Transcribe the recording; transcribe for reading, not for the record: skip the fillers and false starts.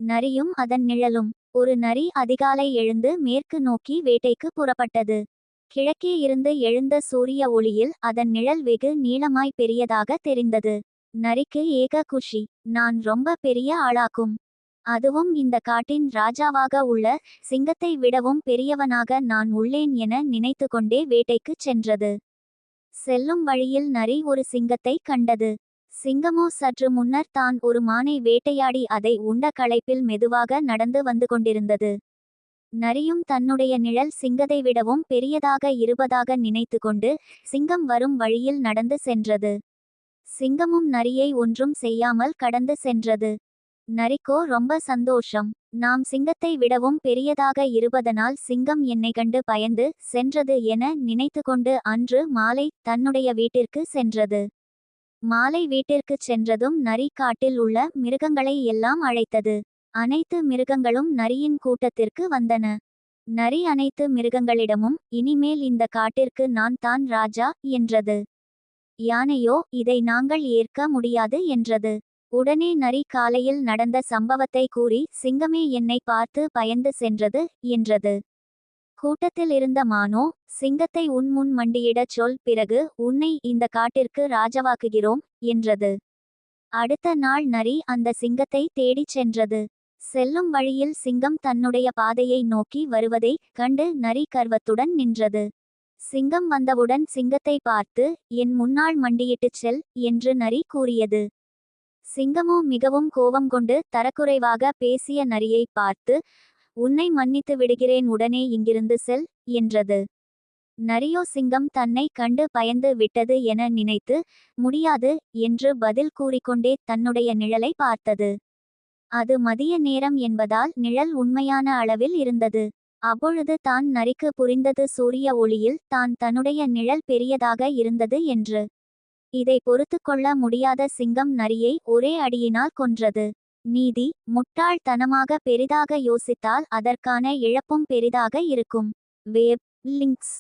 நரியும் அதன் நிழலும். ஒரு நரி அதிகாலை எழுந்து மேற்கு நோக்கி வேட்டைக்கு புறப்பட்டது. கிழக்கே இருந்து எழுந்த சூரிய ஒளியில் அதன் நிழல் வெகு நீளமாய் பெரியதாக தெரிந்தது. நரிக்கு ஏக குஷி. நான் ரொம்ப பெரிய ஆளாக்கும். அதுவும் இந்த காட்டின் ராஜாவாக உள்ள சிங்கத்தை விடவும் பெரியவனாக நான் உள்ளேன் என நினைத்து கொண்டே வேட்டைக்குச் சென்றது. செல்லும் வழியில் நரி ஒரு சிங்கத்தை கண்டது. சிங்கமோ சற்று முன்னர் தான் ஒரு மானை வேட்டையாடி அதை உண்ட களைப்பில் மெதுவாக நடந்து வந்து கொண்டிருந்தது. நரியும் தன்னுடைய நிழல் சிங்கத்தை விடவும் பெரியதாக இருப்பதாக நினைத்து கொண்டு சிங்கம் வரும் வழியில் நடந்து சென்றது. சிங்கமும் நரியை ஒன்றும் செய்யாமல் கடந்து சென்றது. நரிக்கோ ரொம்ப சந்தோஷம். நாம் சிங்கத்தை விடவும் பெரியதாக இருப்பதனால் சிங்கம் என்னை கண்டு பயந்து சென்றது என நினைத்து கொண்டு அன்று மாலை தன்னுடைய வீட்டிற்கு சென்றது. மாலை வீட்டிற்குச் சென்றதும் நரி காட்டில் உள்ள மிருகங்களை எல்லாம் அழைத்தது. அனைத்து மிருகங்களும் நரியின் கூட்டத்திற்கு வந்தன. நரி அனைத்து மிருகங்களிடமும் இனிமேல் இந்த காட்டிற்கு நான் தான் ராஜா என்றது. யானையோ இதை நாங்கள் ஏற்க முடியாது என்றது. உடனே நரி காலையில் நடந்த சம்பவத்தை கூறி சிங்கமே என்னை பார்த்து பயந்து சென்றது என்றது. கூட்டத்தில் இருந்த மானோ, சிங்கத்தை உன் முன் மண்டியிடச் சொல், பிறகு உன்னை இந்த காட்டிற்கு ராஜாவாக்குகிறோம் என்றது. அடுத்த நாள் நரி அந்த சிங்கத்தை தேடிச் சென்றது. செல்லும் வழியில் சிங்கம் தன்னுடைய பாதையை நோக்கி வருவதை கண்டு நரி கர்வத்துடன் நின்றது. சிங்கம் வந்தவுடன் சிங்கத்தை பார்த்து என் முன்னால் மண்டியிட்டுச் செல் என்று நரி கூறியது. சிங்கமோ மிகவும் கோபம் கொண்டு தரக்குறைவாக பேசிய நரியை பார்த்து உன்னை மன்னித்து விடுகிறேன், உடனே இங்கிருந்து செல் என்றது. நரியோ சிங்கம் தன்னை கண்டு பயந்து விட்டது என நினைத்து முடியாது என்று பதில் கூறிக்கொண்டே தன்னுடைய நிழலை பார்த்தது. அது மதிய நேரம் என்பதால் நிழல் உண்மையான அளவில் இருந்தது. அப்பொழுது தான் நரிக்கு புரிந்தது சூரிய ஒளியில் தான் தன்னுடைய நிழல் பெரியதாக இருந்தது என்று. இதை பொறுத்து கொள்ள முடியாத சிங்கம் நரியை ஒரே அடியினால் கொன்றது. நீதி: முட்டாள்தனமாக பெரிதாக யோசித்தால் அதற்கான இழப்பும் பெரிதாக இருக்கும். Vape links